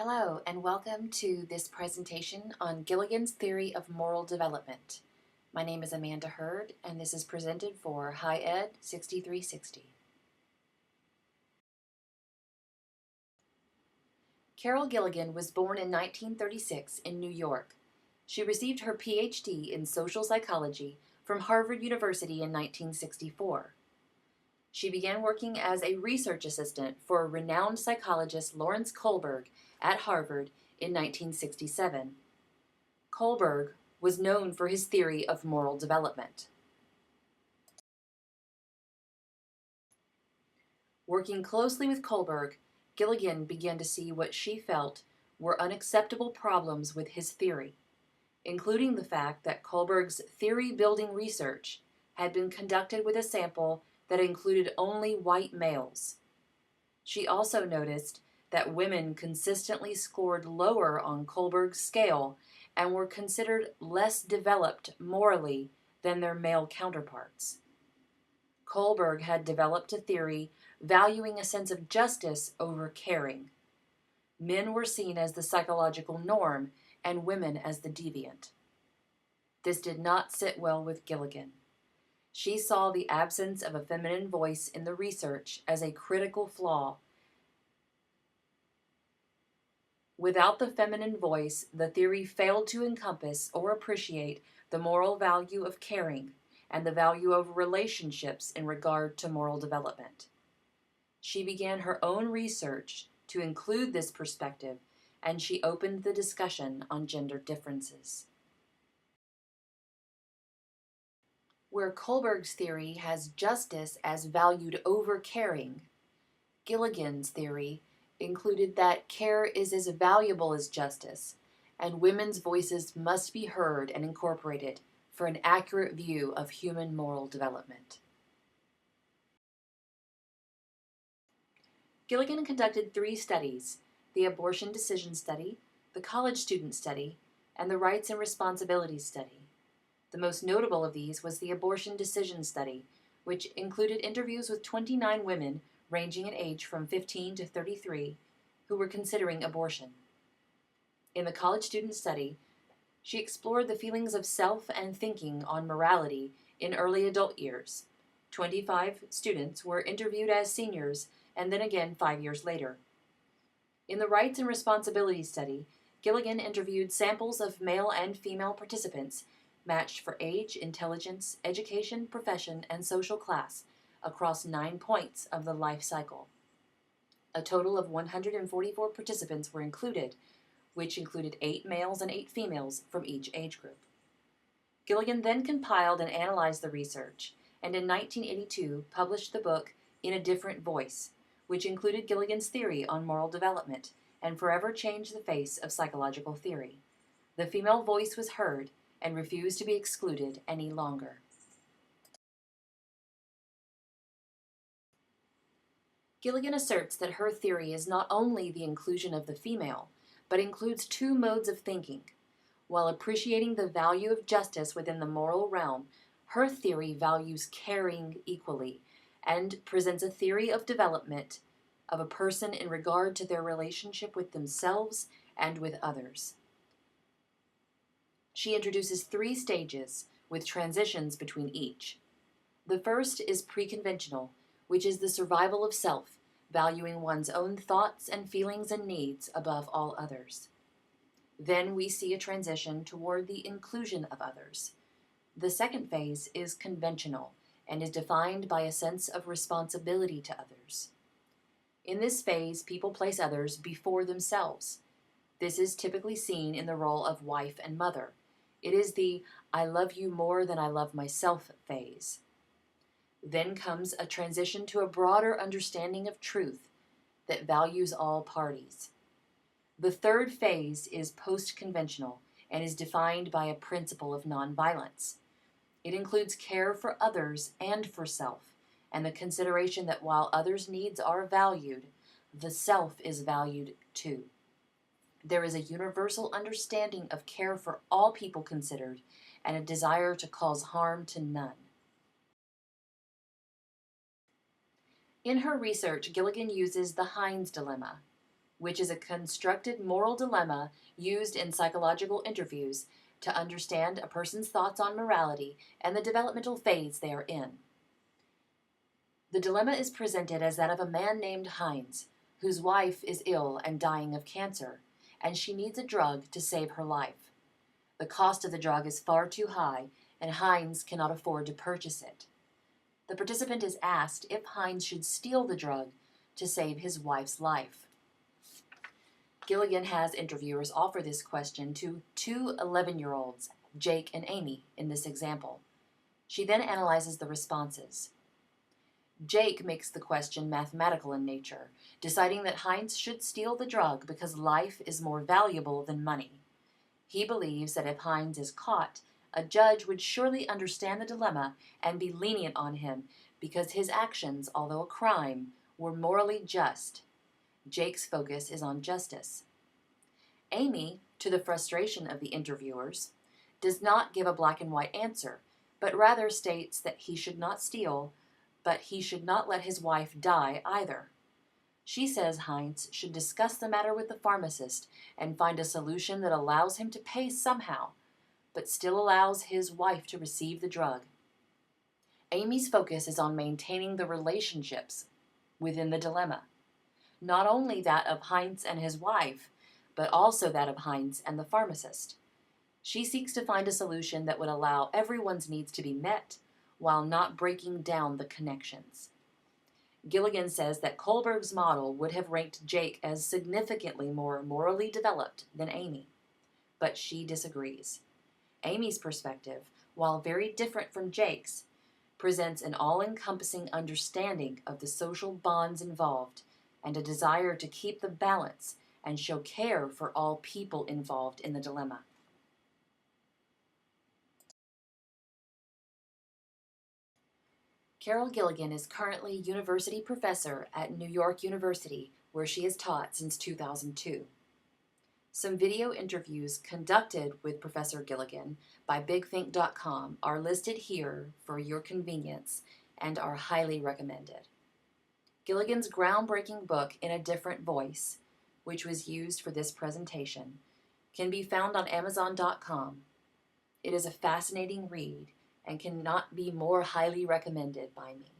Hello, and welcome to this presentation on Gilligan's theory of moral development. My name is Amanda Hurd, and this is presented for High Ed 6360. Carol Gilligan was born in 1936 in New York. She received her PhD in social psychology from Harvard University in 1964. She began working as a research assistant for renowned psychologist Lawrence Kohlberg at Harvard in 1967. Kohlberg was known for his theory of moral development. Working closely with Kohlberg, Gilligan began to see what she felt were unacceptable problems with his theory, including the fact that Kohlberg's theory-building research had been conducted with a sample that included only white males. She also noticed that women consistently scored lower on Kohlberg's scale and were considered less developed morally than their male counterparts. Kohlberg had developed a theory valuing a sense of justice over caring. Men were seen as the psychological norm and women as the deviant. This did not sit well with Gilligan. She saw the absence of a feminine voice in the research as a critical flaw. Without the feminine voice, the theory failed to encompass or appreciate the moral value of caring and the value of relationships in regard to moral development. She began her own research to include this perspective, and she opened the discussion on gender differences. Where Kohlberg's theory has justice as valued over caring, Gilligan's theory included that care is as valuable as justice, and women's voices must be heard and incorporated for an accurate view of human moral development. Gilligan conducted 3 studies: the abortion decision study, the college student study, and the rights and responsibilities study. The most notable of these was the abortion decision study, which included interviews with 29 women ranging in age from 15 to 33 who were considering abortion. In the college student study, she explored the feelings of self and thinking on morality in early adult years. 25 students were interviewed as seniors and then again 5 years later. In the rights and responsibilities study, Gilligan interviewed samples of male and female participants matched for age, intelligence, education, profession, and social class across 9 points of the life cycle. A total of 144 participants were included, which included 8 males and 8 females from each age group. Gilligan then compiled and analyzed the research, and in 1982 published the book In a Different Voice, which included Gilligan's theory on moral development and forever changed the face of psychological theory. The female voice was heard and refused to be excluded any longer. Gilligan asserts that her theory is not only the inclusion of the female, but includes 2 modes of thinking. While appreciating the value of justice within the moral realm, her theory values caring equally and presents a theory of development of a person in regard to their relationship with themselves and with others. She introduces 3 stages with transitions between each. The first is pre-conventional, which is the survival of self, valuing one's own thoughts and feelings and needs above all others. Then we see a transition toward the inclusion of others. The second phase is conventional and is defined by a sense of responsibility to others. In this phase, people place others before themselves. This is typically seen in the role of wife and mother. It is the I love you more than I love myself phase. Then comes a transition to a broader understanding of truth that values all parties. The third phase is post-conventional and is defined by a principle of nonviolence. It includes care for others and for self, and the consideration that while others' needs are valued, the self is valued too. There is a universal understanding of care for all people considered and a desire to cause harm to none. In her research, Gilligan uses the Heinz dilemma. which is a constructed moral dilemma used in psychological interviews to understand a person's thoughts on morality and the developmental phase they are in. The dilemma is presented as that of a man named Heinz, whose wife is ill and dying of cancer, and she needs a drug to save her life. The cost of the drug is far too high, and Heinz cannot afford to purchase it. The participant is asked if Heinz should steal the drug to save his wife's life. Gilligan has interviewers offer this question to two 11-year-olds, Jake and Amy, in this example. She then analyzes the responses. Jake makes the question mathematical in nature, deciding that Heinz should steal the drug because life is more valuable than money. He believes that if Heinz is caught, a judge would surely understand the dilemma and be lenient on him because his actions, although a crime, were morally just. Jake's focus is on justice. Amy, to the frustration of the interviewers, does not give a black and white answer, but rather states that he should not steal, but he should not let his wife die either. She says Heinz should discuss the matter with the pharmacist and find a solution that allows him to pay somehow, but still allows his wife to receive the drug. Amy's focus is on maintaining the relationships within the dilemma, not only that of Heinz and his wife, but also that of Heinz and the pharmacist. She seeks to find a solution that would allow everyone's needs to be met while not breaking down the connections. Gilligan says that Kohlberg's model would have ranked Jake as significantly more morally developed than Amy, but she disagrees. Amy's perspective, while very different from Jake's, presents an all-encompassing understanding of the social bonds involved and a desire to keep the balance and show care for all people involved in the dilemma. Carol Gilligan is currently university professor at New York University, where she has taught since 2002. Some video interviews conducted with Professor Gilligan by BigThink.com are listed here for your convenience and are highly recommended. Gilligan's groundbreaking book, In a Different Voice, which was used for this presentation, can be found on Amazon.com. It is a fascinating read and cannot be more highly recommended by me.